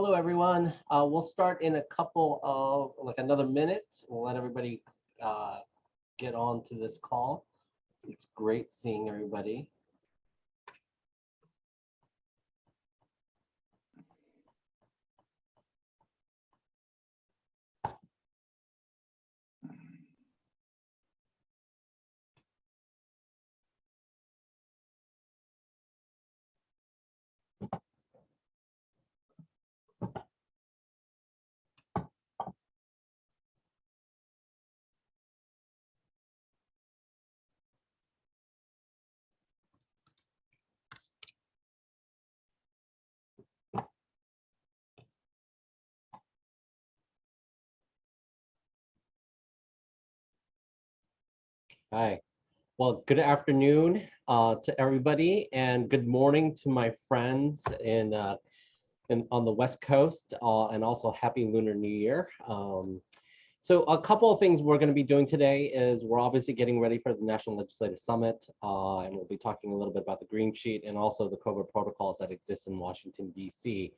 Hello, everyone. We'll start in a couple of, like another minute. We'll let everybody get on to this call. It's great seeing everybody. Hi. Well, good afternoon to everybody, and good morning to my friends on the West Coast, and also Happy Lunar New Year. So a couple of things we're going to be doing today is we're obviously getting ready for the National Legislative Summit, and we'll be talking a little bit about the Green Sheet and also the COVID protocols that exist in Washington, D.C.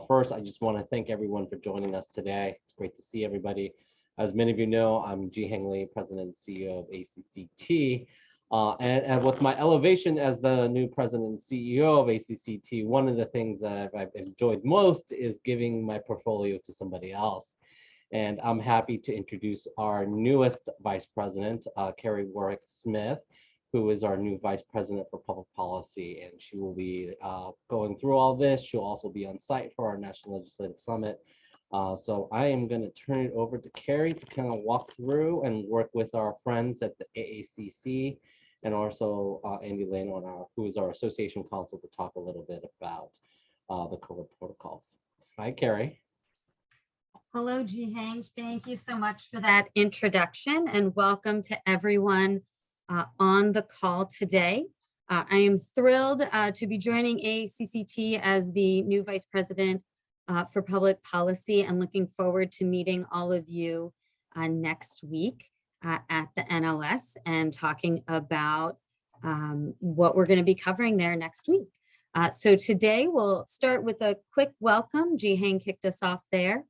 First, I just want to thank everyone for joining us today. It's great to see everybody. As many of you know, I'm Ji-Heng Lee, President and CEO of ACCT. And with my elevation as the new President and CEO of ACCT, one of the things that I've enjoyed most is giving my portfolio to somebody else. And I'm happy to introduce our newest Vice President, Carrie Warwick-Smith, who is our new Vice President for Public Policy. And she will be going through all this. She'll also be on site for our National Legislative Summit. So I am going to turn it over to Carrie to kind of walk through and work with our friends at the AACC and also Andy Lane, who is our association counsel, to talk a little bit about the COVID protocols. Hi, Carrie. Hello, Ji-Heng. Thank you so much for that introduction, and welcome to everyone on the call today. I am thrilled to be joining ACCT as the new Vice President for Public Policy, and looking forward to meeting all of you next week at the NLS and talking about what we're going to be covering there next week. So today we'll start with a quick welcome. Ji-Heng kicked us off there.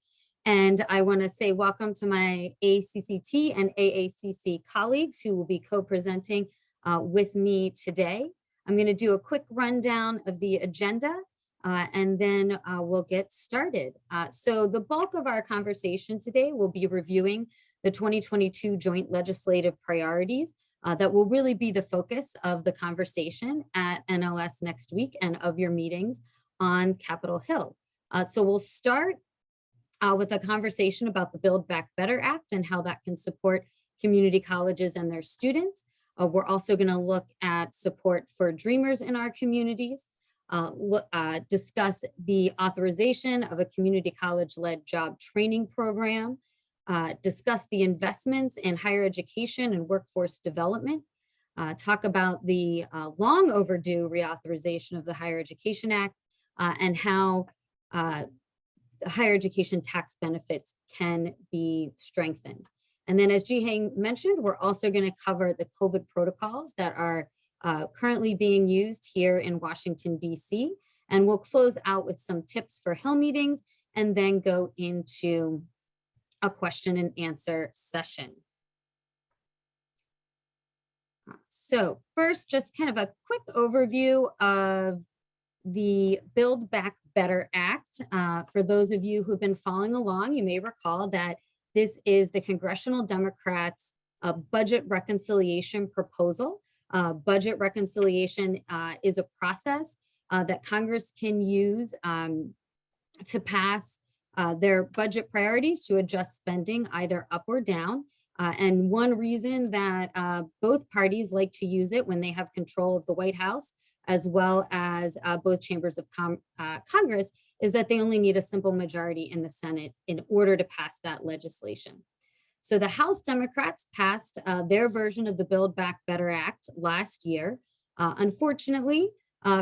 And I want to say welcome to my ACCT and AACC colleagues who will be co-presenting with me today. I'm going to do a quick rundown of the agenda, and then we'll get started. So the bulk of our conversation today will be reviewing the 2022 joint legislative priorities that will really be the focus of the conversation at NLS next week and of your meetings on Capitol Hill. So we'll start with a conversation about the Build Back Better Act and how that can support community colleges and their students. We're also going to look at support for dreamers in our communities, discuss the authorization of a community college-led job training program, discuss the investments in higher education and workforce development, talk about the long overdue reauthorization of the Higher Education Act, and how higher education tax benefits can be strengthened. And then, as Ji-Heng mentioned, we're also going to cover the COVID protocols that are currently being used here in Washington, D.C. And we'll close out with some tips for Hill meetings and then go into a question and answer session. So first, just kind of a quick overview of the Build Back Better Act. For those of you who've been following along, you may recall that this is the Congressional Democrats' budget reconciliation proposal. Budget reconciliation is a process that Congress can use to pass their budget priorities to adjust spending either up or down. And one reason that both parties like to use it when they have control of the White House, as well as both chambers of Congress, is that they only need a simple majority in the Senate in order to pass that legislation. So the House Democrats passed their version of the Build Back Better Act last year. Unfortunately,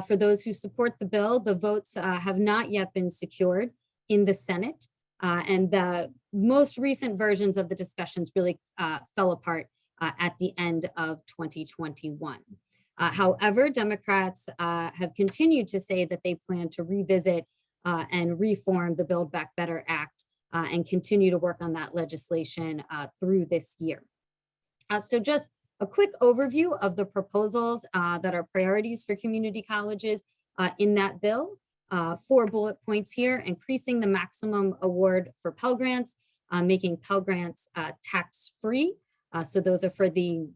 for those who support the bill, the votes have not yet been secured in the Senate. And the most recent versions of the discussions really fell apart at the end of 2021. However, Democrats have continued to say that they plan to revisit and reform the Build Back Better Act and continue to work on that legislation through this year. So just a quick overview of the proposals that are priorities for community colleges in that bill. 4 bullet points here: increasing the maximum award for Pell Grants, making Pell Grants tax-free. So those are for the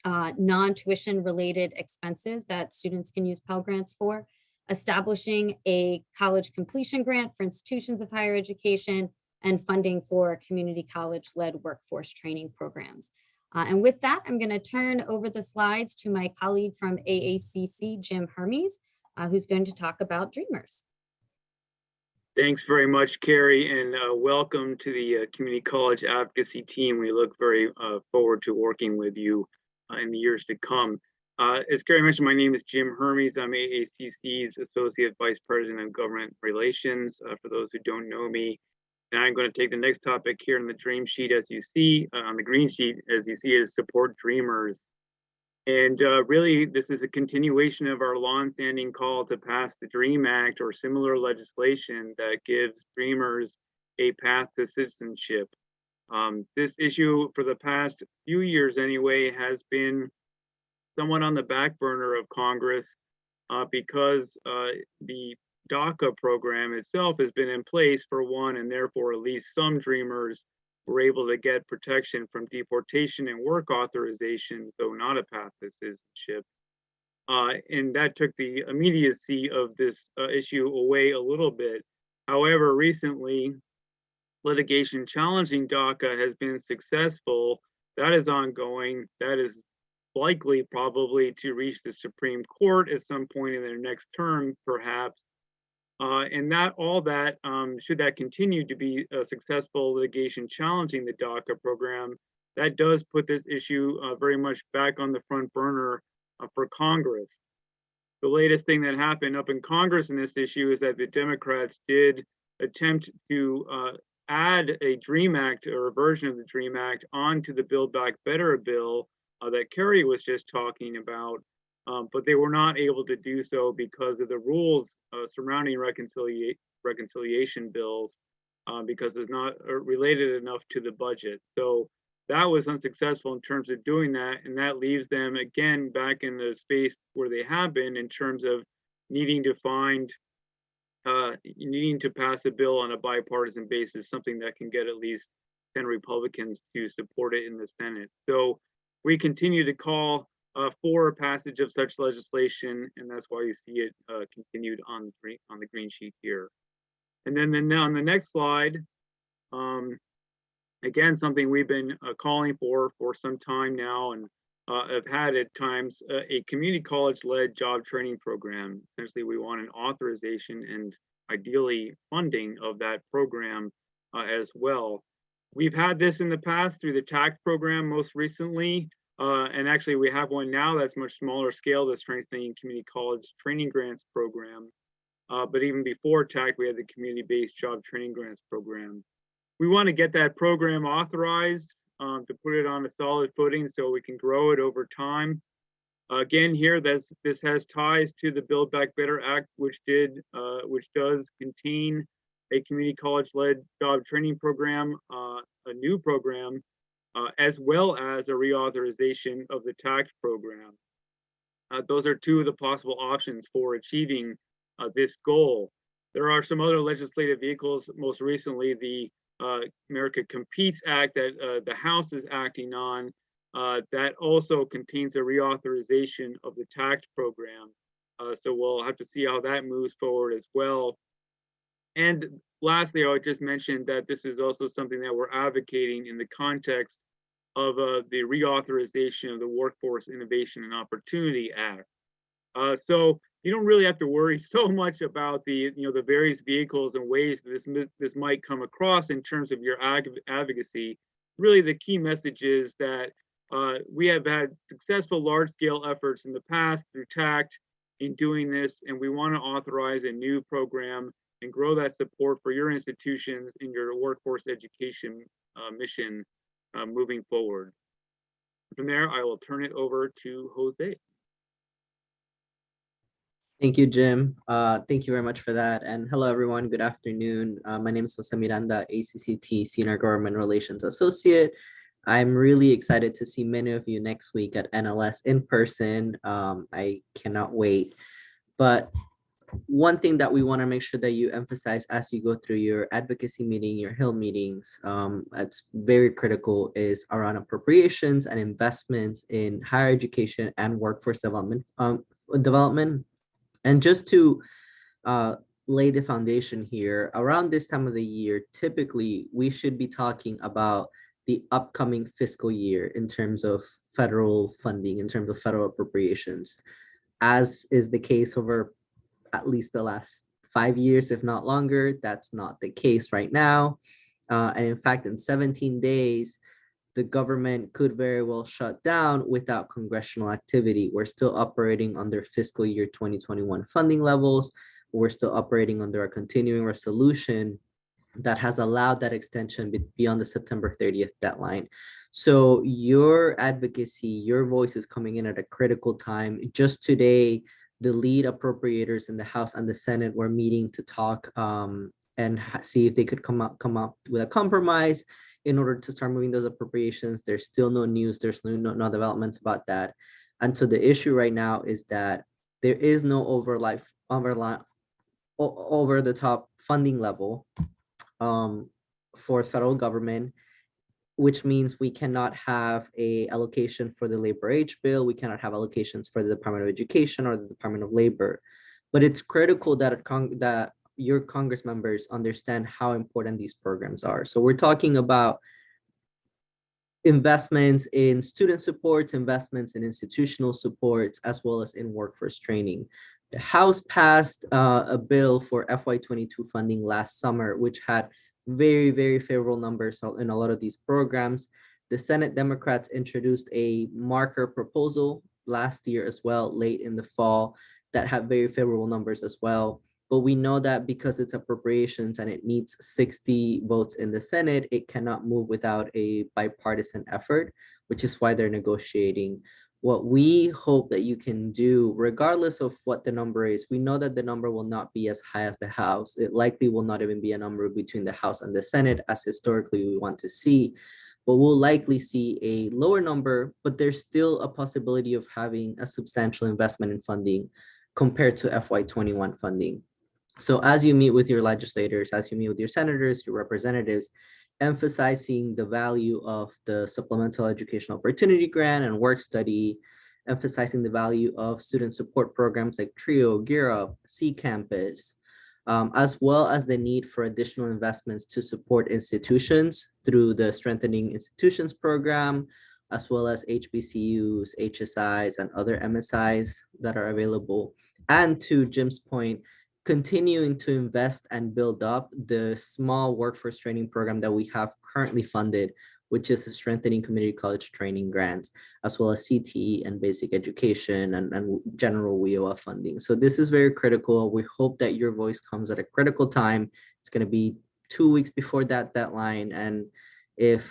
non-tuition related expenses that students can use Pell Grants for. Establishing a college completion grant for institutions of higher education, and funding for community college-led workforce training programs. And with that, I'm going to turn over the slides to my colleague from AACC, Jim Hermes, who's going to talk about Dreamers. Thanks very much, Carrie, and welcome to the Community College Advocacy team. We look very forward to working with you in the years to come. As Carrie mentioned, my name is Jim Hermes. I'm AACC's Associate Vice President of Government Relations, for those who don't know me. And I'm going to take the next topic here on the dream sheet, as you see, on the green sheet, as you see, is support Dreamers. And really, this is a continuation of our longstanding call to pass the DREAM Act or similar legislation that gives Dreamers a path to citizenship. This issue for the past few years anyway has been somewhat on the back burner of Congress because the DACA program itself has been in place for one, and therefore at least some Dreamers were able to get protection from deportation and work authorization, though not a path to citizenship. And that took the immediacy of this issue away a little bit. However, recently, litigation challenging DACA has been successful. That is ongoing. That is likely probably to reach the Supreme Court at some point in their next term, perhaps. And that all that, should that continue to be a successful litigation challenging the DACA program, that does put this issue very much back on the front burner for Congress. The latest thing that happened up in Congress in this issue is that the Democrats did attempt to add a DREAM Act or a version of the DREAM Act onto the Build Back Better bill that Carrie was just talking about, but they were not able to do so because of the rules surrounding reconciliation bills, because it's not related enough to the budget. So that was unsuccessful in terms of doing that, and that leaves them again back in the space where they have been in terms of needing to pass a bill on a bipartisan basis, something that can get at least 10 Republicans to support it in the Senate. So we continue to call for a passage of such legislation, and that's why you see it continued on the green sheet here. And then on the next slide, again, something we've been calling for some time now, and have had at times a community college-led job training program. Essentially, we want an authorization and ideally funding of that program as well. We've had this in the past through the TAC program most recently, and actually we have one now that's much smaller scale, the Strengthening Community College Training Grants program. But even before TAC, we had the community-based job training grants program. We want to get that program authorized to put it on a solid footing so we can grow it over time. Again, here, this has ties to the Build Back Better Act, which does contain a community college-led job training program, a new program, as well as a reauthorization of the TAC program. Those are two of the possible options for achieving this goal. There are some other legislative vehicles, most recently the America Competes Act that the House is acting on, that also contains a reauthorization of the TAC program. So we'll have to see how that moves forward as well. And lastly, I would just mention that this is also something that we're advocating in the context of the reauthorization of the Workforce Innovation and Opportunity Act. So you don't really have to worry so much about the various vehicles and ways that this might come across in terms of your advocacy. Really, the key message is that we have had successful large-scale efforts in the past through TACT in doing this, and we want to authorize a new program and grow that support for your institutions in your workforce education mission moving forward. From there, I will turn it over to Jose. Thank you, Jim. Thank you very much for that. And hello, everyone. Good afternoon. My name is Jose Miranda, ACCT Senior Government Relations Associate. I'm really excited to see many of you next week at NLS in person. I cannot wait. But one thing that we want to make sure that you emphasize as you go through your advocacy meeting, your Hill meetings, that's very critical is around appropriations and investments in higher education and workforce development. And just to uh, lay the foundation here, around this time of the year, typically we should be talking about the upcoming fiscal year in terms of federal funding, in terms of federal appropriations, as is the case over at least the last 5 years, if not longer. That's not the case right now. And in fact, in 17 days, the government could very well shut down without congressional activity. We're still operating under fiscal year 2021 funding levels. We're still operating under a continuing resolution that has allowed that extension beyond the September 30th deadline. So your advocacy, your voice is coming in at a critical time. Just today, the lead appropriators in the House and the Senate were meeting to talk and see if they could come up with a compromise in order to start moving those appropriations. There's still no news. There's no developments about that. And so the issue right now is that there is no over the top funding level for federal government, which means we cannot have a allocation for the labor age bill. We cannot have allocations for the Department of Education or the Department of Labor. But it's critical that that your Congress members understand how important these programs are. So we're talking about investments in student supports, investments in institutional supports, as well as in workforce training. The House passed a bill for FY22 funding last summer, which had very, very favorable numbers in a lot of these programs. The Senate Democrats introduced a marker proposal last year as well, late in the fall, that had very favorable numbers as well. But we know that because it's appropriations and it needs 60 votes in the Senate, it cannot move without a bipartisan effort, which is why they're negotiating. What we hope that you can do, regardless of what the number is, we know that the number will not be as high as the House. It likely will not even be a number between the House and the Senate, as historically we want to see. But we'll likely see a lower number, but there's still a possibility of having a substantial investment in funding compared to FY21 funding. So as you meet with your legislators, as you meet with your senators, your representatives, emphasizing the value of the Supplemental Educational Opportunity Grant and work study, emphasizing the value of student support programs like TRIO, Gear Up, C Campus, as well as the need for additional investments to support institutions through the Strengthening Institutions Program, as well as HBCUs, HSIs, and other MSIs that are available. And to Jim's point, continuing to invest and build up the small workforce training program that we have currently funded, which is the Strengthening Community College Training Grants, as well as CTE and basic education and general WIOA funding. So this is very critical. We hope that your voice comes at a critical time. It's going to be 2 weeks before that deadline. And if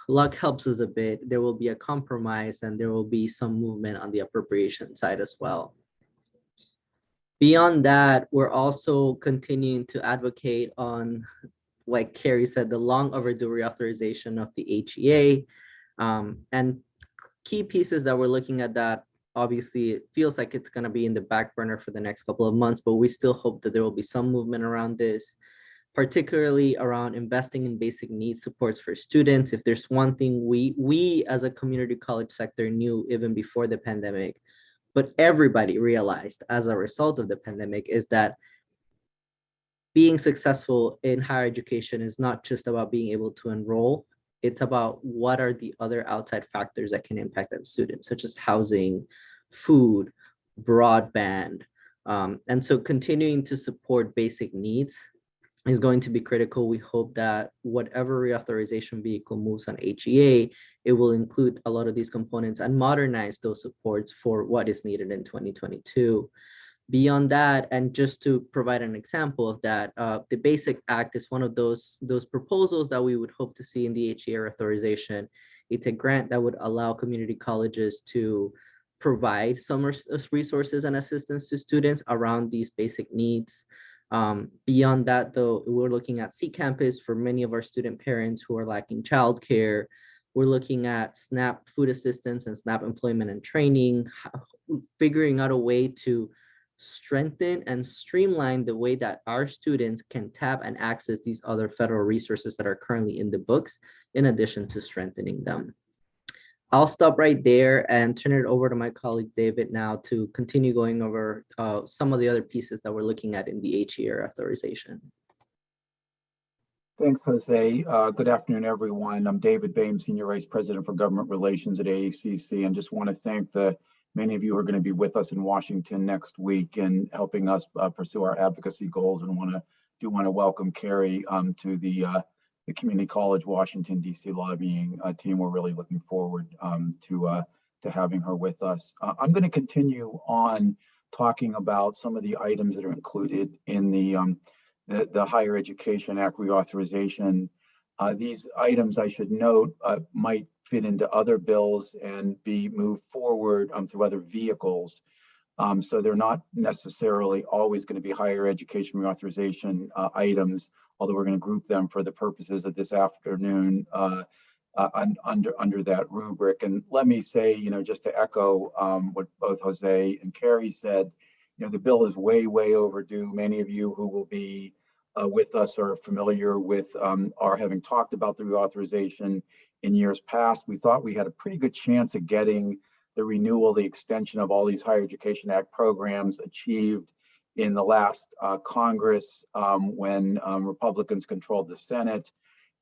luck helps us a bit, there will be a compromise and there will be some movement on the appropriation side as well. Beyond that, we're also continuing to advocate on, like Carrie said, the long overdue reauthorization of the HEA. And key pieces that we're looking at that, obviously, it feels like it's going to be in the back burner for the next couple of months, but we still hope that there will be some movement around this, particularly around investing in basic needs supports for students. If there's one thing we as a community college sector knew even before the pandemic, but everybody realized as a result of the pandemic, is that being successful in higher education is not just about being able to enroll. It's about what are the other outside factors that can impact that student, such as housing, food, broadband. And so continuing to support basic needs is going to be critical. We hope that whatever reauthorization vehicle moves on HEA, it will include a lot of these components and modernize those supports for what is needed in 2022. Beyond that, and just to provide an example of that, the Basic Act is one of those proposals that we would hope to see in the HEA authorization. It's a grant that would allow community colleges to provide some resources and assistance to students around these basic needs. Beyond that, though, we're looking at C Campus for many of our student parents who are lacking childcare. We're looking at SNAP food assistance and SNAP employment and training, figuring out a way to strengthen and streamline the way that our students can tap and access these other federal resources that are currently in the books, in addition to strengthening them. I'll stop right there and turn it over to my colleague David now to continue going over some of the other pieces that we're looking at in the HER authorization. Thanks, Jose. Good afternoon, everyone. I'm David Boehm, Senior Vice President for Government Relations at AACC, and just want to thank the many of you who are going to be with us in Washington next week and helping us pursue our advocacy goals. And want to welcome Carrie to the Community College Washington D.C. lobbying team. We're really looking forward to having her with us. I'm going to continue on talking about some of the items that are included in the Higher Education Act reauthorization. These items, I should note, might fit into other bills and be moved forward through other vehicles. So they're not necessarily always going to be higher education reauthorization items, although we're going to group them for the purposes of this afternoon under that rubric. And let me say, just to echo what both Jose and Carrie said, the bill is way, way overdue. Many of you who will be with us are familiar with our having talked about the reauthorization in years past. We thought we had a pretty good chance of getting the renewal, the extension of all these Higher Education Act programs achieved in the last Congress when Republicans controlled the Senate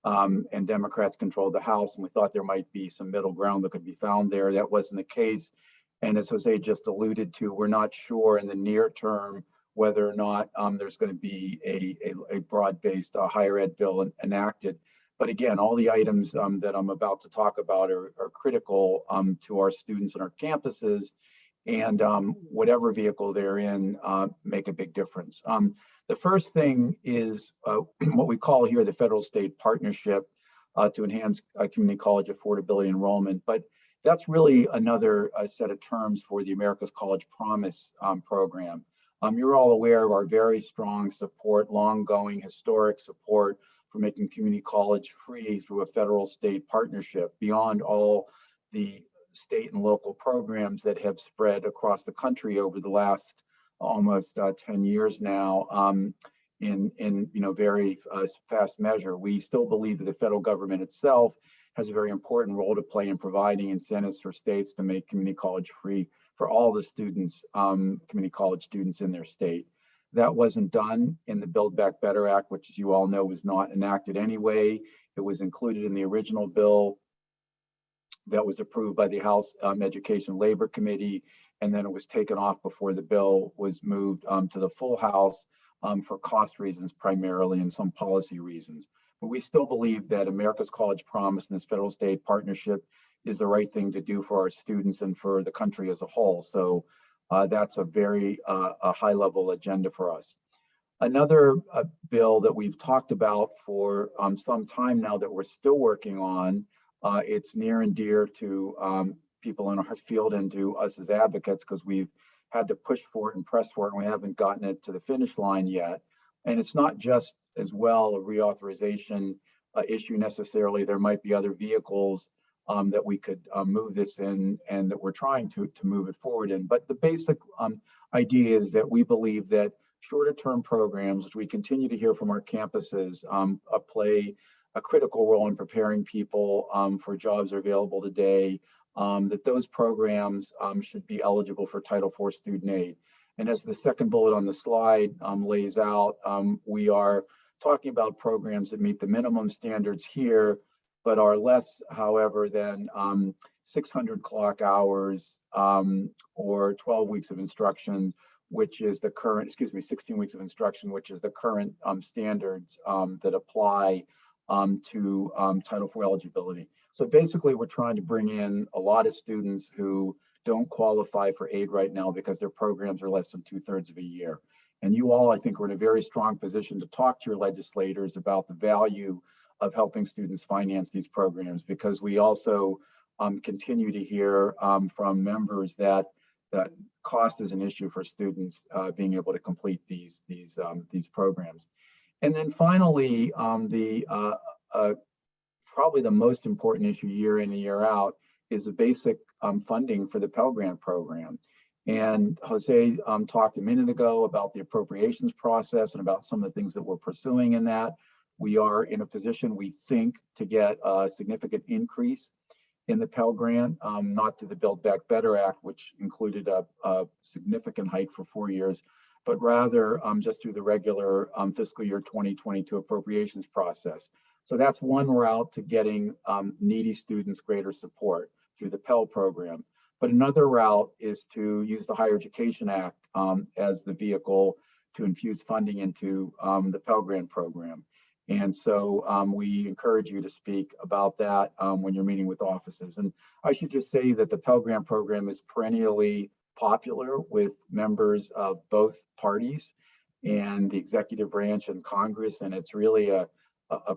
and Democrats controlled the House. And we thought there might be some middle ground that could be found there. That wasn't the case. And as Jose just alluded to, we're not sure in the near term whether or not there's going to be a broad-based higher ed bill enacted. But again, all the items that I'm about to talk about are critical to our students and our campuses, and whatever vehicle they're in make a big difference. The first thing is what we call here the federal-state partnership to enhance community college affordability enrollment. But that's really another set of terms for the America's College Promise program. You're all aware of our very strong support, long-going historic support for making community college free through a federal-state partnership beyond all the state and local programs that have spread across the country over the last almost 10 years now in very fast measure. We still believe that the federal government itself has a very important role to play in providing incentives for states to make community college free for all the students, community college students in their state. That wasn't done in the Build Back Better Act, which, as you all know, was not enacted anyway. It was included in the original bill that was approved by the House Education Labor Committee, and then it was taken off before the bill was moved to the full House for cost reasons primarily and some policy reasons. But we still believe that America's College Promise and this federal state partnership is the right thing to do for our students and for the country as a whole. So that's a very high level agenda for us. Another bill that we've talked about for some time now that we're still working on, it's near and dear to people in our field and to us as advocates because we've had to push for it and press for it, and we haven't gotten it to the finish line yet. And it's not just as well a reauthorization issue necessarily. There might be other vehicles that we could move this in and that we're trying to move it forward in. But the basic idea is that we believe that shorter term programs, which we continue to hear from our campuses, play a critical role in preparing people for jobs that are available today, that those programs should be eligible for Title IV student aid. And as the second bullet on the slide lays out, we are talking about programs that meet the minimum standards here, but are less, however, than 600 clock hours or 12 weeks of instruction, which is the current, 16 weeks of instruction, which is the current standards that apply to Title IV eligibility. So basically, we're trying to bring in a lot of students who don't qualify for aid right now because their programs are less than 2/3 of a year. And you all, I think, are in a very strong position to talk to your legislators about the value of helping students finance these programs, because we also continue to hear from members that cost is an issue for students being able to complete these programs. And then finally, probably the most important issue year in and year out is the basic funding for the Pell Grant program. And Jose talked a minute ago about the appropriations process and about some of the things that we're pursuing in that. We are in a position, we think, to get a significant increase in the Pell Grant, not through the Build Back Better Act, which included a significant hike for 4 years, but rather just through the regular fiscal year 2022 appropriations process. So that's one route to getting needy students greater support through the Pell program. But another route is to use the Higher Education Act as the vehicle to infuse funding into the Pell Grant program. And so we encourage you to speak about that when you're meeting with offices. And I should just say that the Pell Grant program is perennially popular with members of both parties and the executive branch and Congress. And it's really a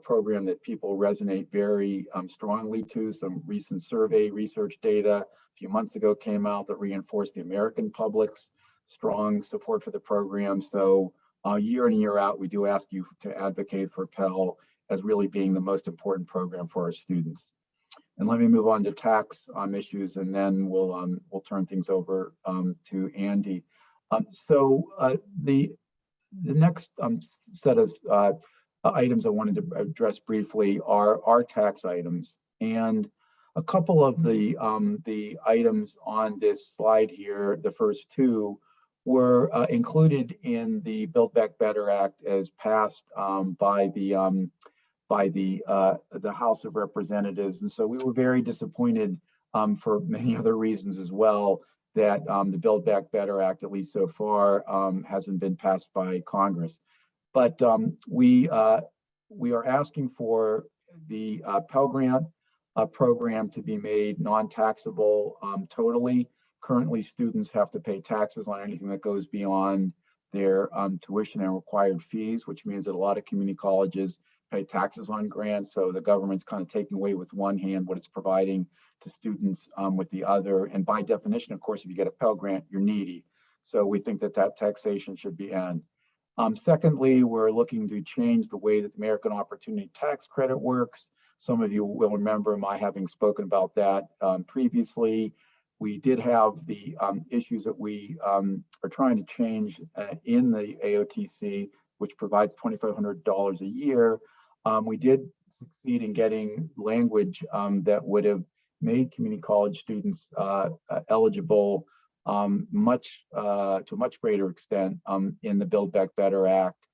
program that people resonate very strongly to. Some recent survey research data a few months ago came out that reinforced the American public's strong support for the program. So year in, year out, we do ask you to advocate for Pell as really being the most important program for our students. And let me move on to tax issues, and then we'll turn things over to Andy. So the next set of items I wanted to address briefly are tax items, and a couple of the items on this slide here, the first two, were included in the Build Back Better Act as passed by the House of Representatives. And so we were very disappointed for many other reasons as well that the Build Back Better Act, at least so far, hasn't been passed by Congress. But we are asking for the Pell Grant program to be made non-taxable totally. Currently, students have to pay taxes on anything that goes beyond their tuition and required fees, which means that a lot of community colleges pay taxes on grants. So the government's kind of taking away with one hand what it's providing to students with the other. And by definition, of course, if you get a Pell Grant, you're needy. So we think that that taxation should be end. Secondly, we're looking to change the way that the American Opportunity Tax Credit works. Some of you will remember my having spoken about that previously. We did have the issues that we are trying to change in the AOTC, which provides $2,500 a year. We did succeed in getting language that would have made community college students eligible to a much greater extent in the Build Back Better Act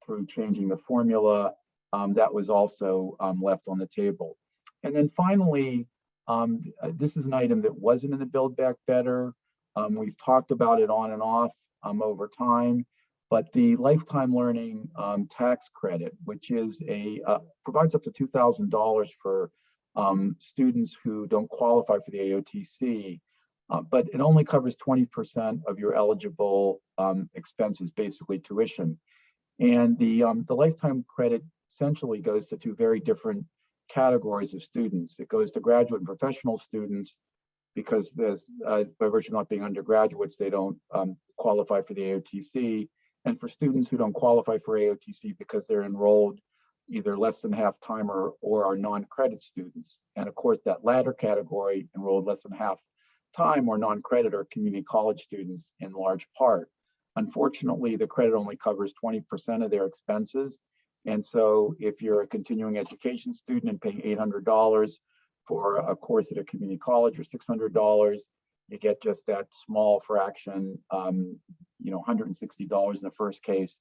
through changing the formula. That was also left on the table. And then finally, this is an item that wasn't in the Build Back Better. We've talked about it on and off over time, but the lifetime learning tax credit, which is provides up to $2,000 for students who don't qualify for the AOTC, but it only covers 20% of your eligible expenses, basically tuition. And the lifetime credit essentially goes to two very different categories of students. It goes to graduate and professional students because there's, by virtue of not being undergraduates, they don't qualify for the AOTC. And for students who don't qualify for AOTC because they're enrolled either less than half time or are non-credit students. And of course, that latter category, enrolled less than half time or non-credit, are community college students in large part. Unfortunately, the credit only covers 20% of their expenses. And so if you're a continuing education student and paying $800 for a course at a community college or $600, you get just that small fraction, $160 in the first case,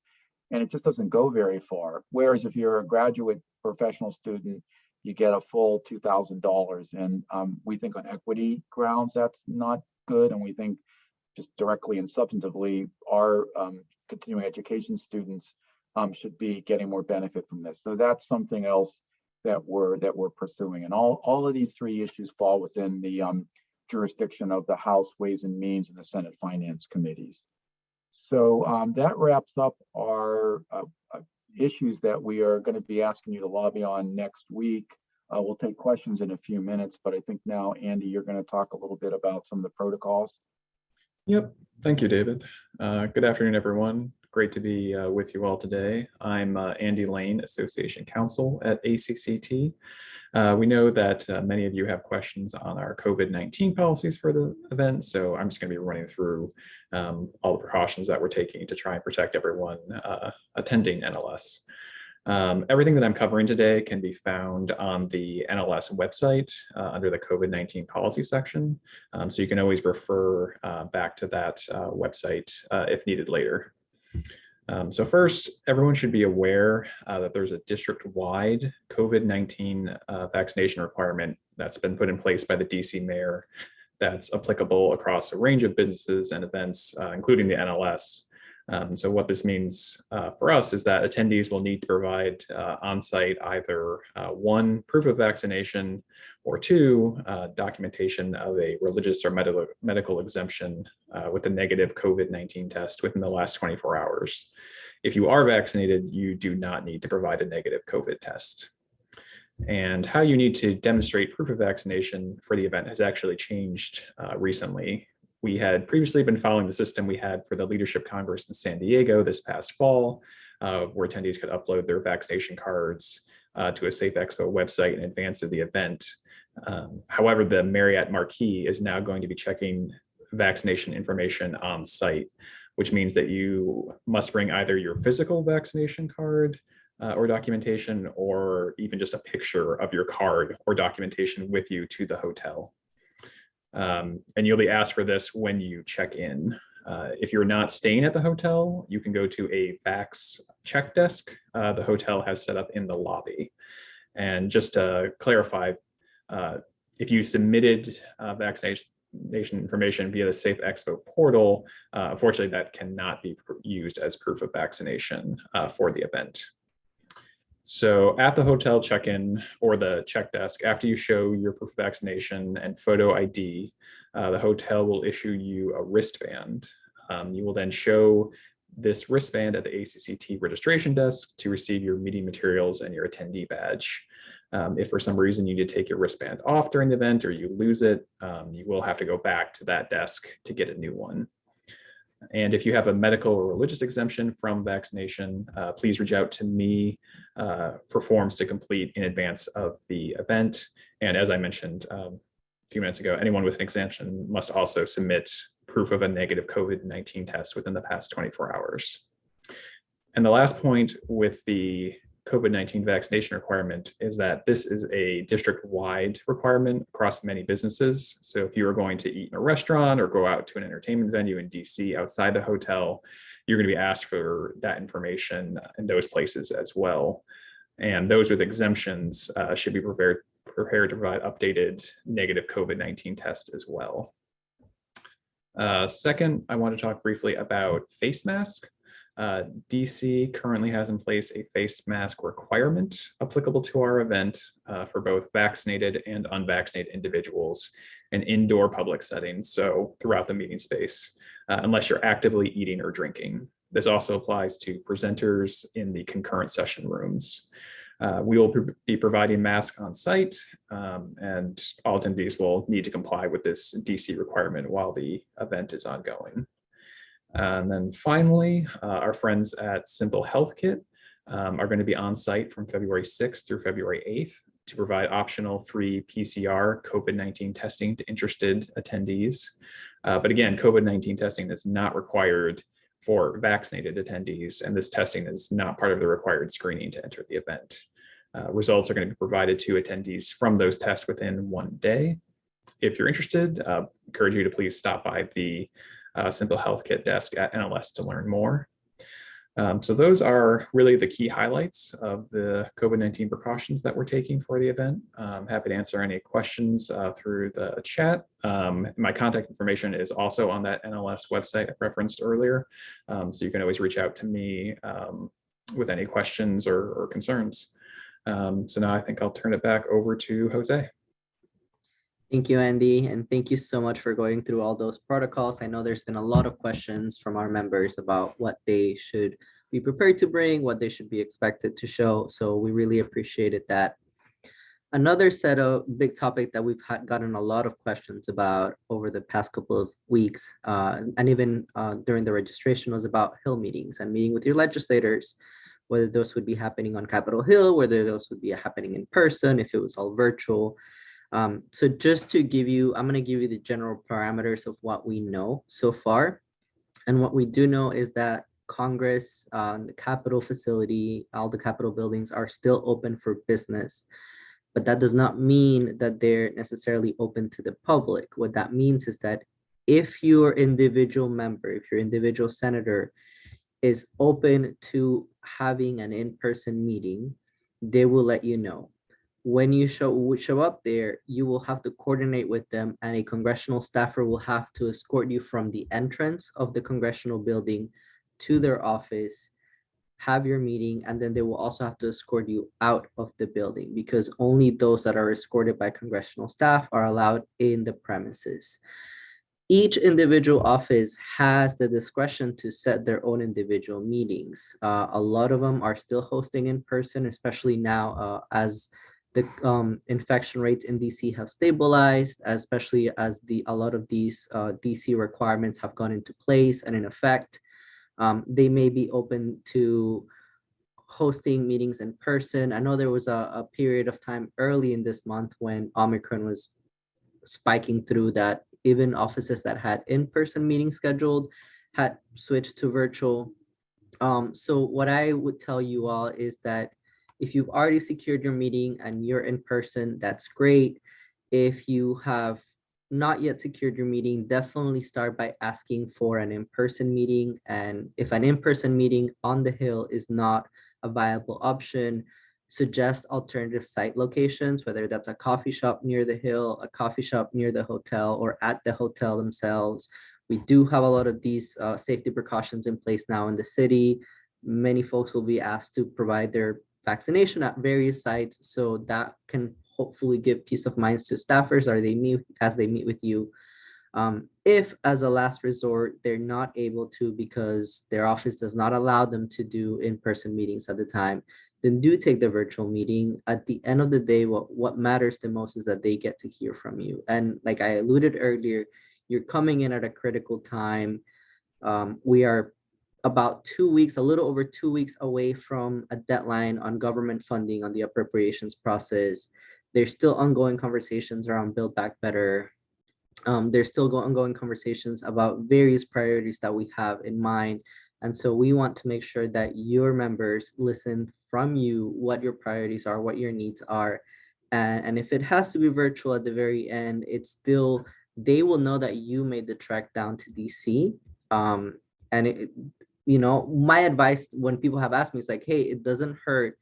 and it just doesn't go very far. Whereas if you're a graduate professional student, you get a full $2,000. And we think on equity grounds, that's not good. And we think just directly and substantively, our continuing education students should be getting more benefit from this. So that's something else that we're pursuing. And all of these three issues fall within the jurisdiction of the House Ways and Means and the Senate Finance Committees. So that wraps up our issues that we are going to be asking you to lobby on next week. We'll take questions in a few minutes, but I think now, Andy, you're going to talk a little bit about some of the protocols. Yep. Thank you, David. Good afternoon, everyone. Great to be with you all today. I'm Andy Lane, Association Counsel at ACCT. We know that many of you have questions on our COVID-19 policies for the event, so I'm just going to be running through all the precautions that we're taking to try and protect everyone attending NLS. Everything that I'm covering today can be found on the NLS website under the COVID-19 policy section. So you can always refer back to that website if needed later. So first, everyone should be aware that there's a district-wide COVID-19 vaccination requirement that's been put in place by the DC mayor that's applicable across a range of businesses and events, including the NLS. So what this means for us is that attendees will need to provide on-site either one, proof of vaccination, or two, documentation of a religious or medical exemption with a negative COVID-19 test within the last 24 hours. If you are vaccinated, you do not need to provide a negative COVID test. And how you need to demonstrate proof of vaccination for the event has actually changed recently. We had previously been following the system we had for the Leadership Congress in San Diego this past fall, where attendees could upload their vaccination cards to a Safe Expo website in advance of the event. However, the Marriott Marquis is now going to be checking vaccination information on site, which means that you must bring either your physical vaccination card or documentation, or even just a picture of your card or documentation with you to the hotel. And you'll be asked for this when you check in. If you're not staying at the hotel, you can go to a Vax check desk the hotel has set up in the lobby. And just to clarify, if you submitted vaccination information via the Safe Expo portal, unfortunately, that cannot be used as proof of vaccination for the event. So at the hotel check-in or the check desk, after you show your proof of vaccination and photo ID, the hotel will issue you a wristband. You will then show this wristband at the ACCT registration desk to receive your meeting materials and your attendee badge. If for some reason you need to take your wristband off during the event or you lose it, you will have to go back to that desk to get a new one. And if you have a medical or religious exemption from vaccination, please reach out to me for forms to complete in advance of the event. And as I mentioned a few minutes ago, anyone with an exemption must also submit proof of a negative COVID-19 test within the past 24 hours. And the last point with the COVID-19 vaccination requirement is that this is a district-wide requirement across many businesses. So if you are going to eat in a restaurant or go out to an entertainment venue in DC outside the hotel, you're going to be asked for that information in those places as well. And those with exemptions should be prepared to provide updated negative COVID-19 tests as well. Second, I want to talk briefly about face masks. DC currently has in place a face mask requirement applicable to our event for both vaccinated and unvaccinated individuals in indoor public settings, so throughout the meeting space, unless you're actively eating or drinking. This also applies to presenters in the concurrent session rooms. We will be providing masks on site, and all attendees will need to comply with this DC requirement while the event is ongoing. And then finally, our friends at Simple Health Kit are going to be on site from February 6th through February 8th to provide optional free PCR COVID-19 testing to interested attendees. But again, COVID-19 testing is not required for vaccinated attendees, and this testing is not part of the required screening to enter the event. Results are going to be provided to attendees from those tests within 1 day. If you're interested, I encourage you to please stop by the Simple Health Kit desk at NLS to learn more. So those are really the key highlights of the COVID-19 precautions that we're taking for the event. I'm happy to answer any questions through the chat. My contact information is also on that NLS website I referenced earlier. So you can always reach out to me with any questions or concerns. So now I think I'll turn it back over to Jose. Thank you, Andy, and thank you so much for going through all those protocols. I know there's been a lot of questions from our members about what they should be prepared to bring, what they should be expected to show, so we really appreciated that. Another set of big topic that we've gotten a lot of questions about over the past couple of weeks, and even during the registration, was about Hill meetings and meeting with your legislators, whether those would be happening on Capitol Hill, whether those would be happening in person, if it was all virtual. So just to give you, I'm going to give you the general parameters of what we know so far. And what we do know is that Congress, the Capitol facility, all the Capitol buildings are still open for business. But that does not mean that they're necessarily open to the public. What that means is that if your individual member, if your individual senator is open to having an in-person meeting, they will let you know. When you show up there, you will have to coordinate with them, and a congressional staffer will have to escort you from the entrance of the congressional building to their office, have your meeting, and then they will also have to escort you out of the building, because only those that are escorted by congressional staff are allowed in the premises. Each individual office has the discretion to set their own individual meetings. A lot of them are still hosting in person, especially now as the infection rates in DC have stabilized, especially as a lot of these DC requirements have gone into place and in effect. They may be open to hosting meetings in person. I know there was a period of time early in this month when Omicron was spiking through, that even offices that had in-person meetings scheduled had switched to virtual. So what I would tell you all is that if you've already secured your meeting and you're in person, that's great. If you have not yet secured your meeting, definitely start by asking for an in-person meeting. And if an in-person meeting on the Hill is not a viable option, suggest alternative site locations, whether that's a coffee shop near the Hill, a coffee shop near the hotel, or at the hotel themselves. We do have a lot of these safety precautions in place now in the city. Many folks will be asked to provide their vaccination at various sites, so that can hopefully give peace of mind to staffers as they meet with you. If as a last resort, they're not able to because their office does not allow them to do in-person meetings at the time, then do take the virtual meeting. At the end of the day, what matters the most is that they get to hear from you. And like I alluded earlier, you're coming in at a critical time. We are about 2 weeks, a little over 2 weeks away from a deadline on government funding on the appropriations process. There's still ongoing conversations around Build Back Better. There's still ongoing conversations about various priorities that we have in mind. And so we want to make sure that your members listen from you what your priorities are, what your needs are. And if it has to be virtual at the very end, it's still, they will know that you made the trek down to DC. My advice when people have asked me is like, hey, it doesn't hurt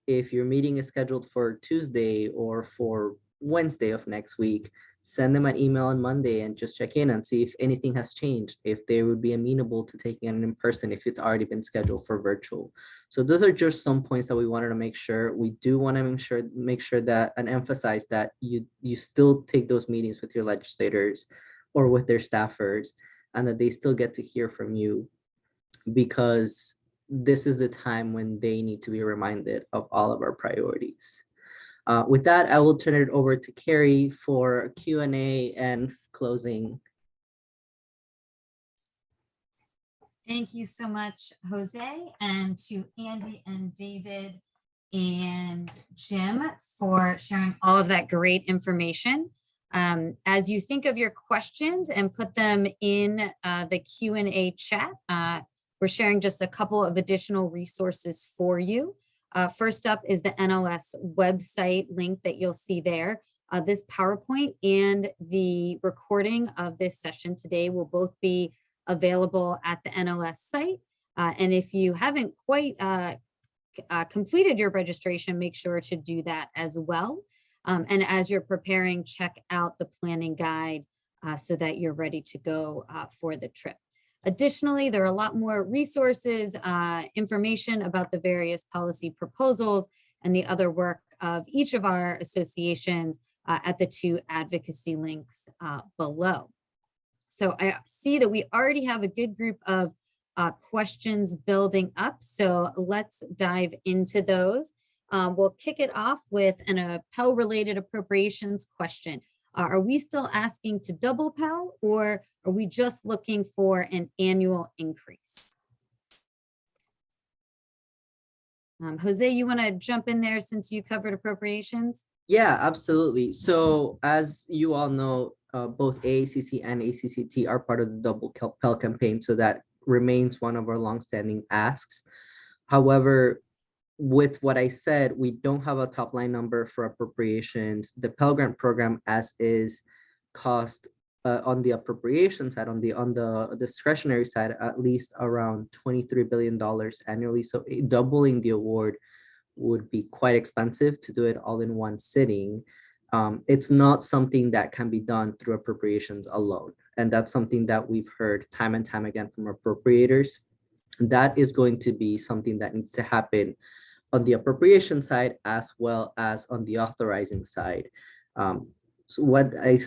if your meeting is scheduled for Tuesday or for Wednesday of next week. Send them an email on Monday and just check in and see if anything has changed, if they would be amenable to taking it in person, if it's already been scheduled for virtual. So those are just some points that we wanted to make sure. We do want to make sure that and emphasize that you still take those meetings with your legislators or with their staffers, and that they still get to hear from you, because this is the time when they need to be reminded of all of our priorities. With that, I will turn it over to Carrie for Q&A and closing. Thank you so much, Jose, and to Andy and David and Jim for sharing all of that great information. As you think of your questions and put them in the Q&A chat, we're sharing just a couple of additional resources for you. First up is the NLS website link that you'll see there. This PowerPoint and the recording of this session today will both be available at the NLS site. And if you haven't quite completed your registration, make sure to do that as well. And as you're preparing, check out the planning guide so that you're ready to go for the trip. Additionally, there are a lot more resources, information about the various policy proposals and the other work of each of our associations at the two advocacy links below. So I see that we already have a good group of questions building up. So let's dive into those. We'll kick it off with an Pell-related appropriations question. Are we still asking to double Pell, or are we just looking for an annual increase? Jose, you want to jump in there since you covered appropriations? Yeah, absolutely. So as you all know, both AACC and ACCT are part of the double Pell campaign, so that remains one of our longstanding asks. However, with what I said, we don't have a top line number for appropriations. The Pell Grant program as is cost on the appropriation side, on the discretionary side, at least around $23 billion annually. So doubling the award would be quite expensive to do it all in one sitting. It's not something that can be done through appropriations alone. And that's something that we've heard time and time again from appropriators. That is going to be something that needs to happen on the appropriation side as well as on the authorizing side. So what I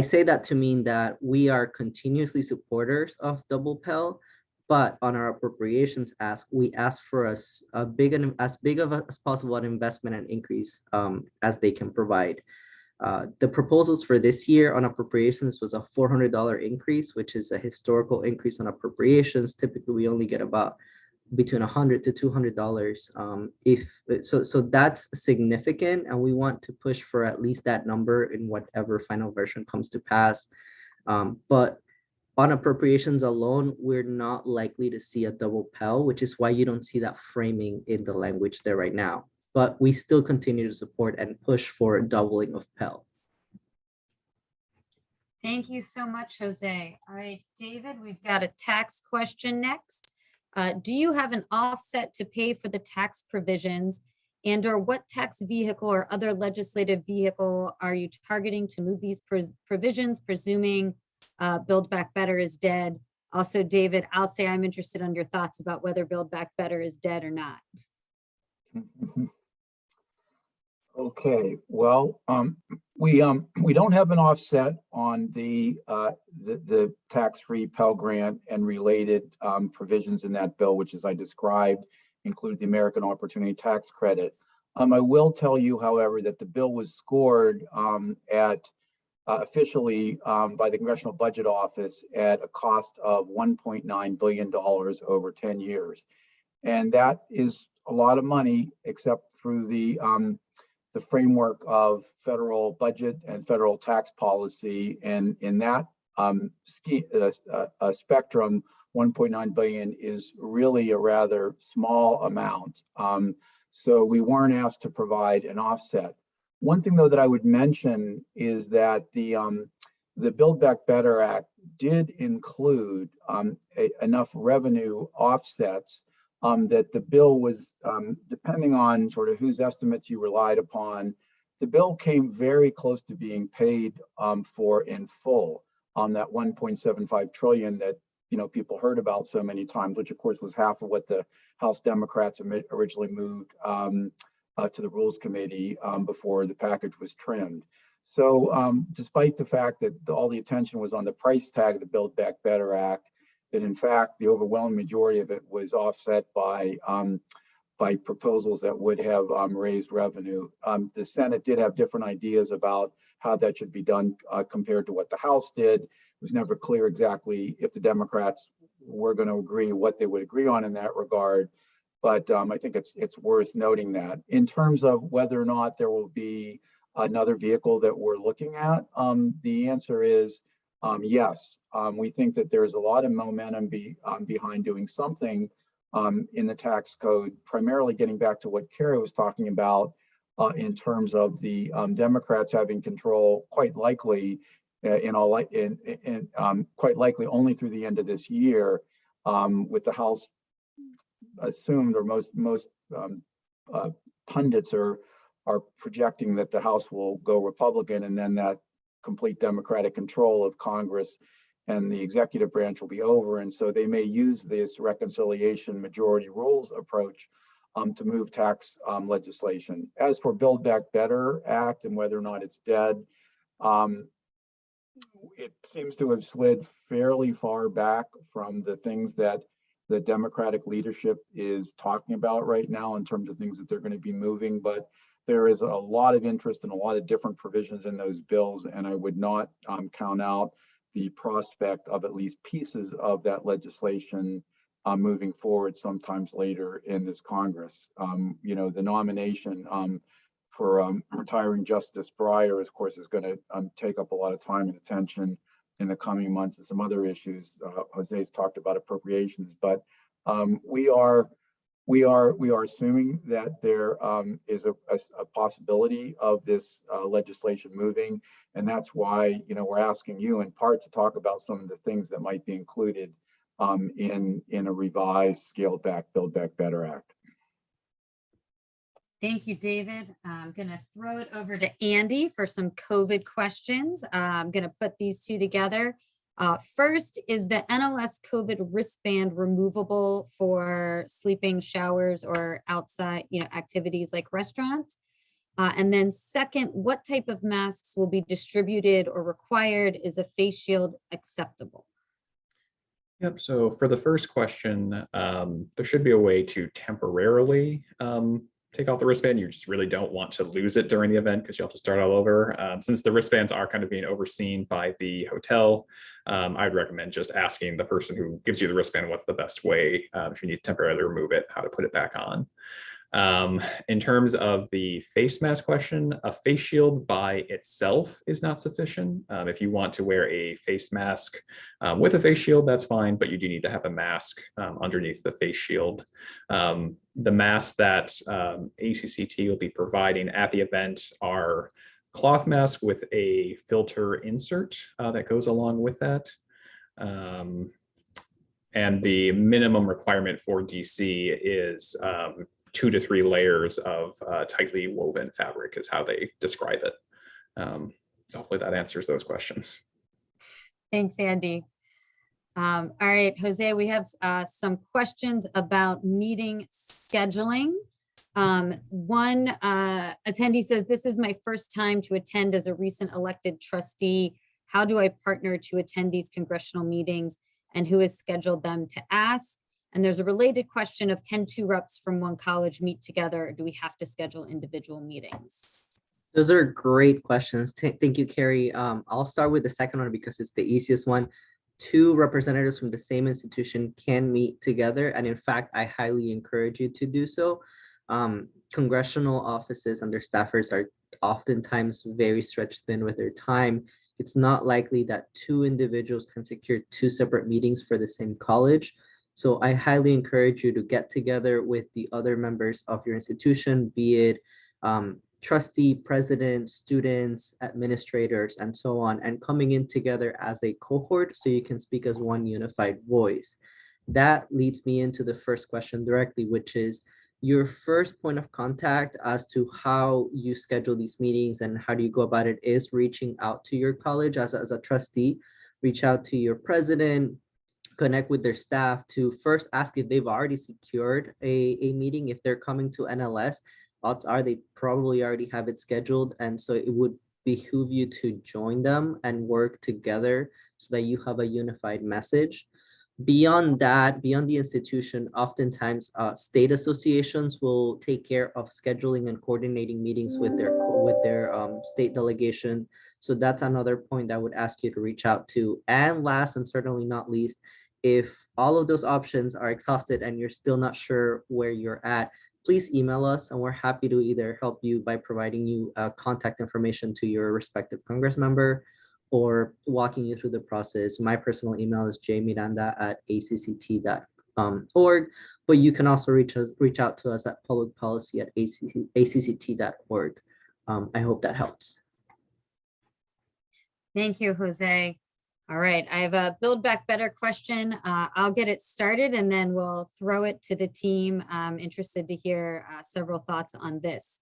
say that to mean that we are continuously supporters of double Pell, but on our appropriations ask, we ask for as big as possible an investment and increase as they can provide. The proposals for this year on appropriations was a $400 increase, which is a historical increase on appropriations. Typically, we only get about between $100 to $200. So that's significant, and we want to push for at least that number in whatever final version comes to pass. But on appropriations alone, we're not likely to see a double Pell, which is why you don't see that framing in the language there right now. But we still continue to support and push for a doubling of Pell. Thank you so much, Jose. All right, David, we've got a tax question next. Do you have an offset to pay for the tax provisions, and or what tax vehicle or other legislative vehicle are you targeting to move these provisions, presuming Build Back Better is dead? Also, David, I'll say I'm interested on your thoughts about whether Build Back Better is dead or not. Okay, well, we don't have an offset on the tax-free Pell Grant and related provisions in that bill, which, as I described, include the American Opportunity Tax Credit. I will tell you, however, that the bill was scored officially by the Congressional Budget Office at a cost of $1.9 billion over 10 years, and that is a lot of money, except through the framework of federal budget and federal tax policy. And in that spectrum, 1.9 billion is really a rather small amount. So we weren't asked to provide an offset. One thing, though, that I would mention is that the Build Back Better Act did include enough revenue offsets that the bill was, depending on sort of whose estimates you relied upon, the bill came very close to being paid for in full on that 1.75 trillion that people heard about so many times, which of course was half of what the House Democrats originally moved to the Rules Committee before the package was trimmed. So despite the fact that all the attention was on the price tag of the Build Back Better Act, that in fact the overwhelming majority of it was offset by proposals that would have raised revenue. The Senate did have different ideas about how that should be done compared to what the House did. It was never clear exactly if the Democrats were going to agree what they would agree on in that regard. But I think it's worth noting that. In terms of whether or not there will be another vehicle that we're looking at, the answer is yes. We think that there's a lot of momentum behind doing something in the tax code, primarily getting back to what Carrie was talking about in terms of the Democrats having control, quite likely quite likely only through the end of this year, with the House assumed, or most pundits are projecting that the House will go Republican, and then that complete Democratic control of Congress and the executive branch will be over. And so they may use this reconciliation majority rules approach to move tax legislation. As for Build Back Better Act and whether or not it's dead, it seems to have slid fairly far back from the things that the Democratic leadership is talking about right now in terms of things that they're going to be moving, but there is a lot of interest in a lot of different provisions in those bills, and I would not count out the prospect of at least pieces of that legislation moving forward sometimes later in this Congress. The nomination for retiring Justice Breyer, of course, is going to take up a lot of time and attention in the coming months, and some other issues. Jose's talked about appropriations, but we are assuming that there is a possibility of this legislation moving, and that's why we're asking you in part to talk about some of the things that might be included in a revised, scaled back, Build Back Better Act. Thank you, David. I'm going to throw it over to Andy for some COVID questions. I'm going to put these two together. First, is the NLS COVID wristband removable for sleeping, showers, or outside, activities like restaurants? And then second, what type of masks will be distributed or required? Is a face shield acceptable? Yep. So for the first question, there should be a way to temporarily take off the wristband. You just really don't want to lose it during the event because you have to start all over. Since the wristbands are kind of being overseen by the hotel, I'd recommend just asking the person who gives you the wristband what's the best way, if you need to temporarily remove it, how to put it back on. In terms of the face mask question, a face shield by itself is not sufficient. If you want to wear a face mask with a face shield, that's fine, but you do need to have a mask underneath the face shield. The masks that ACCT will be providing at the event are cloth masks with a filter insert that goes along with that. And the minimum requirement for DC is 2 to 3 layers of tightly woven fabric is how they describe it. Hopefully that answers those questions. Thanks, Andy. All right, Jose, we have some questions about meeting scheduling. One attendee says, this is my first time to attend as a recent elected trustee. How do I partner to attend these congressional meetings, and who has scheduled them to ask? And there's a related question of, can 2 reps from one college meet together, or do we have to schedule individual meetings? Those are great questions. Thank you, Carrie. I'll start with the second one because it's the easiest one. 2 representatives from the same institution can meet together. And in fact, I highly encourage you to do so. Congressional offices and their staffers are oftentimes very stretched thin with their time. It's not likely that 2 individuals can secure 2 separate meetings for the same college. So I highly encourage you to get together with the other members of your institution, be it trustee, president, students, administrators, and so on, and coming in together as a cohort so you can speak as one unified voice. That leads me into the first question directly, which is your first point of contact as to how you schedule these meetings and how do you go about it is reaching out to your college as a trustee. Reach out to your president, connect with their staff to first ask if they've already secured a meeting. If they're coming to NLS, odds are they probably already have it scheduled. And so it would behoove you to join them and work together so that you have a unified message. Beyond that, beyond the institution, oftentimes state associations will take care of scheduling and coordinating meetings with their state delegation. So that's another point I would ask you to reach out to. And last and certainly not least, if all of those options are exhausted and you're still not sure where you're at, please email us and we're happy to either help you by providing you contact information to your respective Congress member or walking you through the process. My personal email is jmiranda@acct.org, but you can also reach out to us at publicpolicy@acct.org. I hope that helps. Thank you, Jose. All right, I have a Build Back Better question. I'll get it started and then we'll throw it to the team. I'm interested to hear several thoughts on this.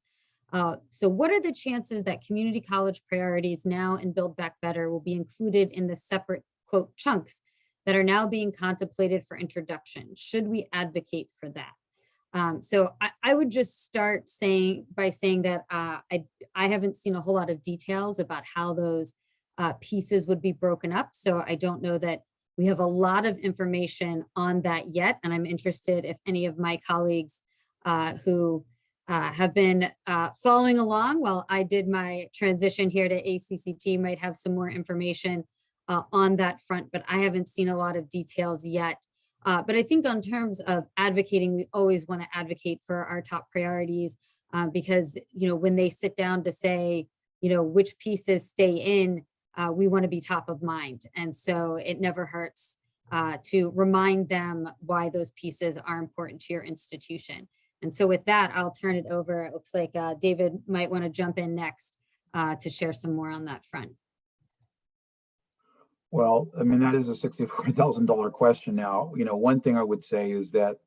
So what are the chances that community college priorities now in Build Back Better will be included in the separate, quote, chunks that are now being contemplated for introduction? Should we advocate for that? So I would just start by saying that I haven't seen a whole lot of details about how those pieces would be broken up. So I don't know that We have a lot of information on that yet, and I'm interested if any of my colleagues who have been following along while I did my transition here to ACCT might have some more information on that front, but I haven't seen a lot of details yet. But I think in terms of advocating, we always want to advocate for our top priorities because, when they sit down to say, which pieces stay in, we want to be top of mind. And so it never hurts to remind them why those pieces are important to your institution. And so with that, I'll turn it over. It looks like David might want to jump in next to share some more on that front. Well, I mean, that is a $64,000 question now. One thing I would say is that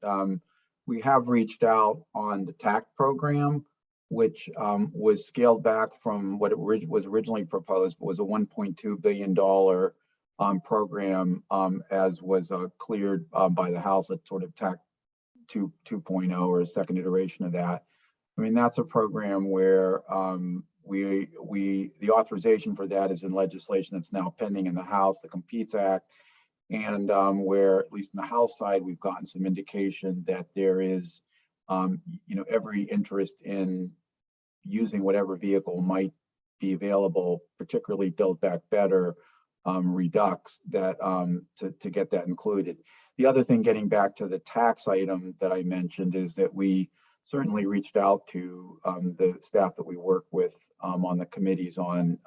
we have reached out on the TAC program, which was scaled back from what it was originally proposed, but was a $1.2 billion program, as was cleared by the House at sort of TAC 2.0 or a second iteration of that. I mean, that's a program where the authorization for that is in legislation that's now pending in the House, the Competes Act, and where, at least in the House side, we've gotten some indication that there is, every interest in using whatever vehicle might be available, particularly Build Back Better, Redux, that to get that included. The other thing, getting back to the tax item that I mentioned, is that we certainly reached out to the staff that we work with on the committees on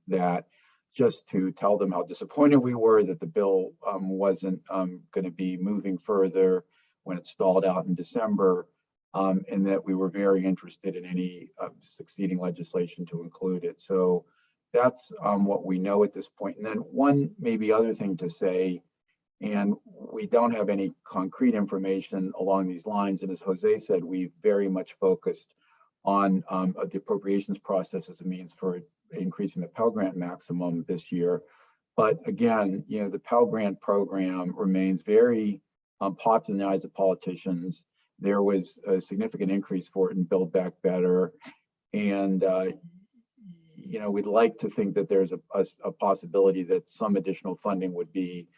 that, just to tell them how disappointed we were that the bill wasn't going to be moving further when it stalled out in December, and that we were very interested in any succeeding legislation to include it. So that's what we know at this point. And then one maybe other thing to say, and we don't have any concrete information along these lines. And as Jose said, we very much focused on the appropriations process as a means for increasing the Pell Grant maximum this year. But again, the Pell Grant program remains very popular in the eyes of politicians. There was a significant increase for it in Build Back Better. And, we'd like to think that there's a possibility that some additional funding would be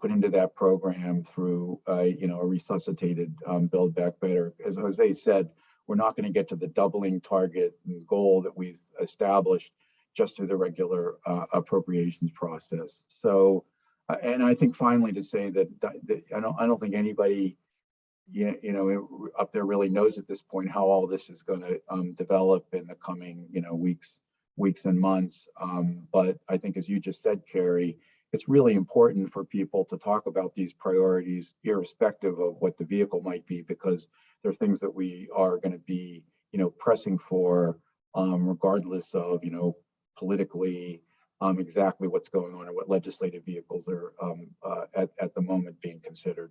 put into that program through, a resuscitated Build Back Better. As Jose said, we're not going to get to the doubling target and goal that we've established just through the regular appropriations process. So, and I think finally to say that, I don't think anybody, up there really knows at this point how all this is going to develop in the coming, weeks and months. But I think, as you just said, Carrie, it's really important for people to talk about these priorities irrespective of what the vehicle might be, because there are things that we are going to be, pressing for, regardless of, politically exactly what's going on or what legislative vehicles are at the moment being considered.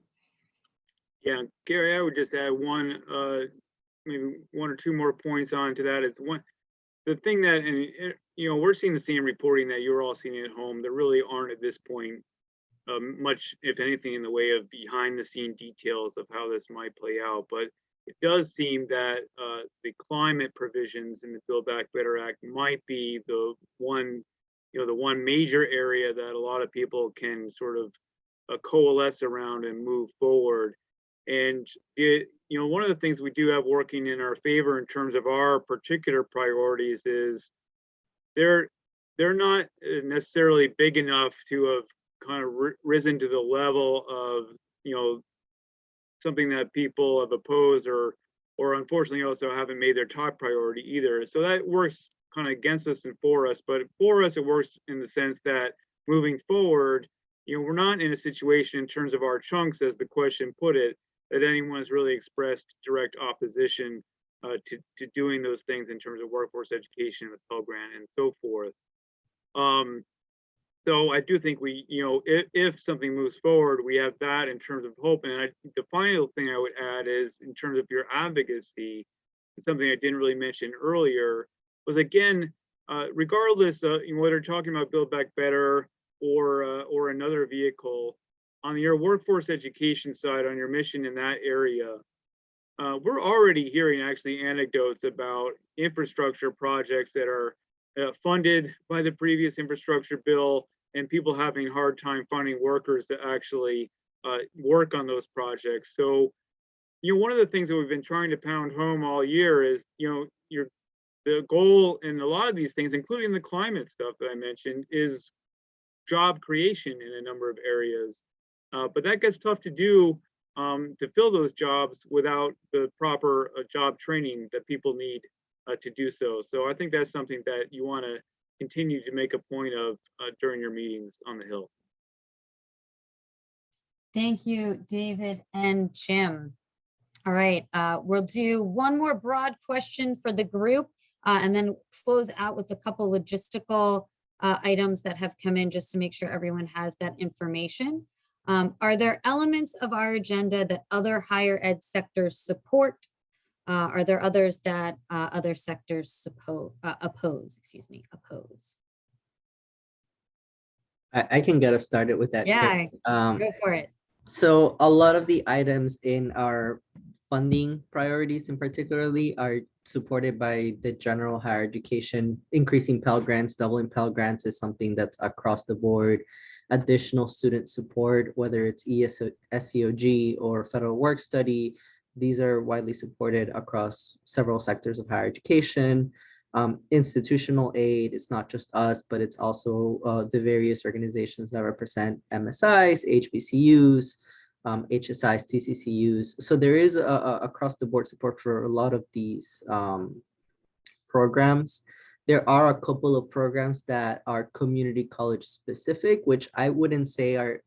Yeah, Gary, I would just add maybe one or two more points on to that. Is one, the thing that, and we're seeing the same reporting that you're all seeing at home. There really aren't at this point much, if anything, in the way of behind the scene details of how this might play out. But it does seem that the climate provisions in the Build Back Better Act might be the one major area that a lot of people can sort of coalesce around and move forward. And one of the things we do have working in our favor in terms of our particular priorities is they're not necessarily big enough to have kind of risen to the level of something that people have opposed or unfortunately also haven't made their top priority either. So that works kind of against us and for us, but for us it works in the sense that moving forward, we're not in a situation in terms of our chunks, as the question put it, that anyone has really expressed direct opposition to doing those things in terms of workforce education, the Pell Grant, and so forth. So I do think we, if something moves forward, we have that in terms of hope. And the final thing I would add is, in terms of your advocacy, something I didn't really mention earlier, was again, regardless of whether talking about Build Back Better or another vehicle, on your workforce education side, on your mission in that area, we're already hearing actually anecdotes about infrastructure projects that are funded by the previous infrastructure bill and people having a hard time finding workers to actually work on those projects. So, one of the things that we've been trying to pound home all year is, the goal in a lot of these things, including the climate stuff that I mentioned, is job creation in a number of areas. But that gets tough to do to fill those jobs without the proper job training that people need to do so. So I think that's something that you want to continue to make a point of during your meetings on the Hill. Thank you, David and Jim. All right, we'll do one more broad question for the group and then close out with a couple logistical items that have come in just to make sure everyone has that information. Are there elements of our agenda that other higher ed sectors support? Are there others that other sectors oppose? I can get us started with that. Yeah, Chris. go for it. So a lot of the items in our funding priorities in particularly are supported by the general higher education. Increasing Pell Grants, doubling Pell Grants is something that's across the board. Additional student support, whether it's SEOG or federal work study, these are widely supported across several sectors of higher education. Institutional aid, it's not just us, but it's also the various organizations that represent MSIs, HBCUs, HSIs, TCCUs. So there is across the board support for a lot of these programs. There are a couple of programs that are community college specific, which I wouldn't say are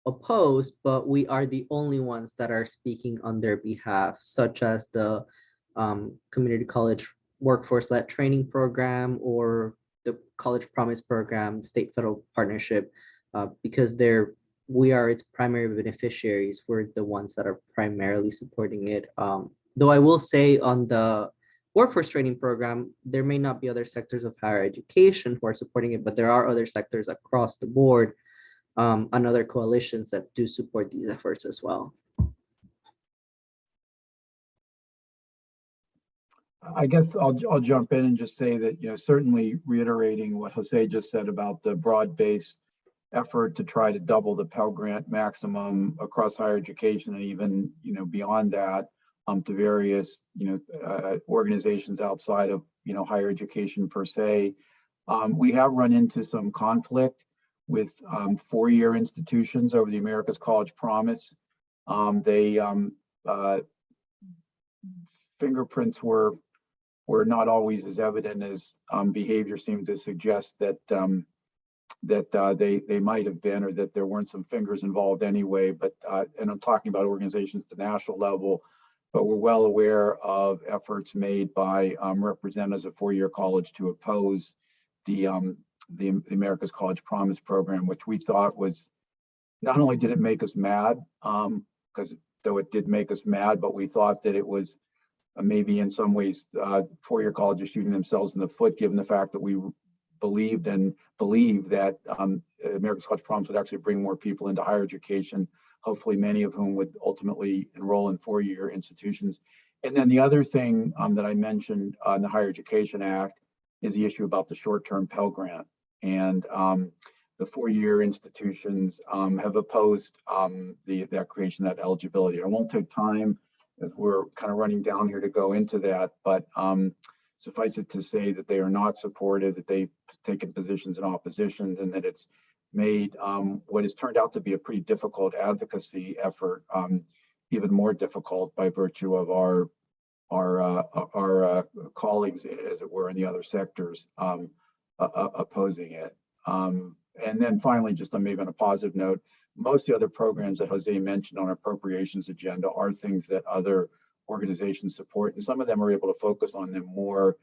opposed, but we are the only ones that are speaking on their behalf, such as the community college workforce-led training program or the College Promise program, state federal partnership, because we are its primary beneficiaries. We're the ones that are primarily supporting it. Though I will say on the workforce training program, there may not be other sectors of higher education who are supporting it, but there are other sectors across the board and other coalitions that do support these efforts as well. I guess I'll jump in and just say that, certainly reiterating what Jose just said about the broad-based effort to try to double the Pell Grant maximum across higher education and even, beyond that, to various, organizations outside of, higher education per se. We have run into some conflict with four-year institutions over the America's College Promise. Fingerprints were not always as evident as behavior seemed to suggest that they might have been, or that there weren't some fingers involved anyway. But and I'm talking about organizations at the national level, but we're well aware of efforts made by representatives of four-year college to oppose the America's College Promise program, which we thought was, not only did it make us mad, because though it did make us mad, but we thought that it was maybe in some ways four-year colleges shooting themselves in the foot, given the fact that we believed and believe that America's College Promise would actually bring more people into higher education, hopefully many of whom would ultimately enroll in four-year institutions. And then the other thing that I mentioned in the Higher Education Act is the issue about the short-term Pell Grant. And the four-year institutions have opposed that creation, that eligibility. I won't take time, as we're kind of running down here, to go into that, but suffice it to say that they are not supportive, that they've taken positions in opposition, and that it's made what has turned out to be a pretty difficult advocacy effort even more difficult by virtue of our colleagues, as it were, in the other sectors opposing it. And then finally, just maybe on a positive note, most of the other programs that Jose mentioned on our appropriations agenda are things that other organizations support, and some of them are able to focus on them more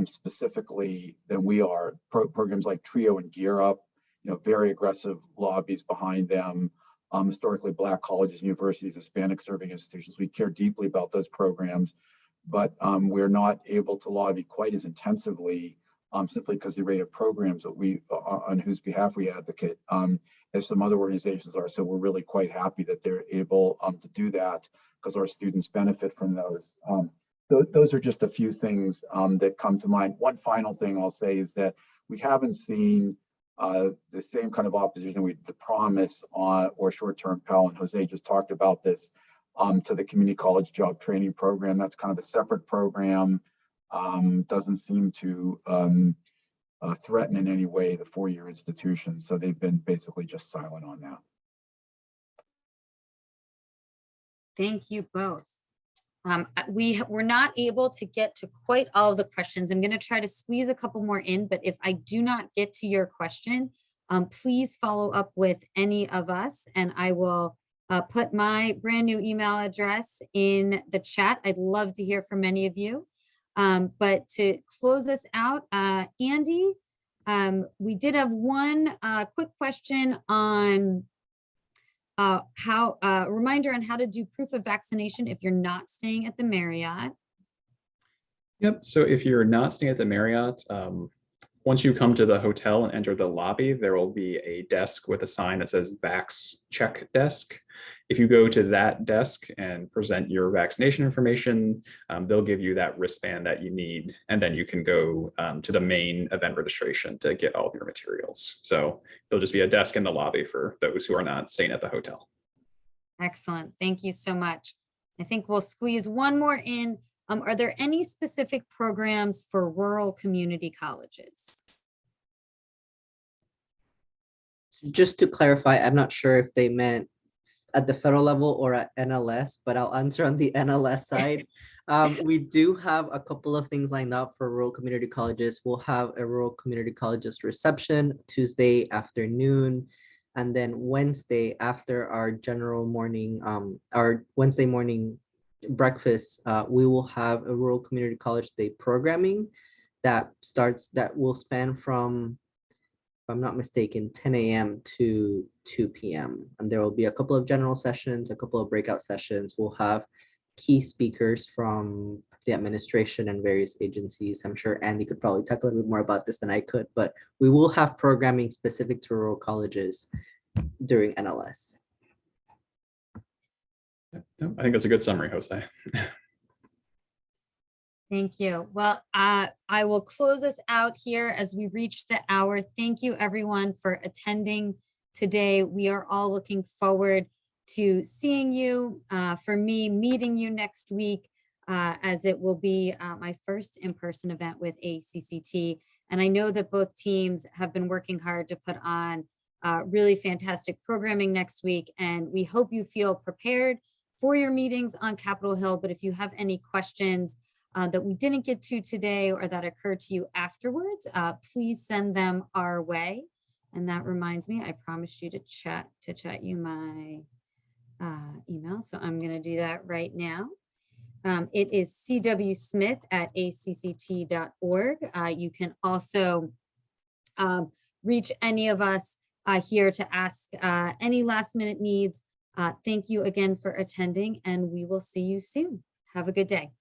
specifically than we are. Programs like TRIO and Gear Up, very aggressive lobbies behind them. Historically Black colleges, universities, Hispanic serving institutions, we care deeply about those programs, but we're not able to lobby quite as intensively simply because the rate of programs that on whose behalf we advocate as some other organizations are. So we're really quite happy that they're able to do that, because our students benefit from those. Those are just a few things that come to mind. One final thing I'll say is that we haven't seen the same kind of opposition the promise on or short-term Pell, and Jose just talked about this, to the community college job training program. That's kind of a separate program. Doesn't seem to threaten in any way the four-year institution. So they've been basically just silent on that. Thank you both. We were not able to get to quite all of the questions. I'm going to try to squeeze a couple more in, but if I do not get to your question, please follow up with any of us, and I will put my brand new email address in the chat. I'd love to hear from many of you. But to close this out, Andy, we did have one quick question on reminder on how to do proof of vaccination if you're not staying at the Marriott. Yep. So if you're not staying at the Marriott, once you come to the hotel and enter the lobby, there will be a desk with a sign that says Vax Check Desk. If you go to that desk and present your vaccination information, they'll give you that wristband that you need, and then you can go to the main event registration to get all of your materials. So there'll just be a desk in the lobby for those who are not staying at the hotel. Excellent. Thank you so much. I think we'll squeeze one more in. Are there any specific programs for rural community colleges? Just to clarify, I'm not sure if they meant at the federal level or at NLS, but I'll answer on the NLS side. We do have a couple of things lined up for rural community colleges. We'll have a rural community colleges reception Tuesday afternoon, and then Wednesday after our general morning, our Wednesday morning breakfast, we will have a rural community college day programming that will span from, if I'm not mistaken, 10 a.m. to 2 p.m. And there will be a couple of general sessions, a couple of breakout sessions. We'll have key speakers from the administration and various agencies. I'm sure Andy could probably talk a little bit more about this than I could, but we will have programming specific to rural colleges during NLS. I think that's a good summary, Jose. Thank you. Well, I will close us out here as we reach the hour. Thank you, everyone, for attending today. We are all looking forward to seeing you, for me, meeting you next week, as it will be my first in-person event with ACCT. And I know that both teams have been working hard to put on really fantastic programming next week, and we hope you feel prepared for your meetings on Capitol Hill. But if you have any questions that we didn't get to today or that occurred to you afterwards, please send them our way. And that reminds me, I promised you to chat you my email. So I'm going to do that right now. It is cwsmith@acct.org. You can also reach any of us here to ask any last minute needs. Thank you again for attending, and we will see you soon. Have a good day.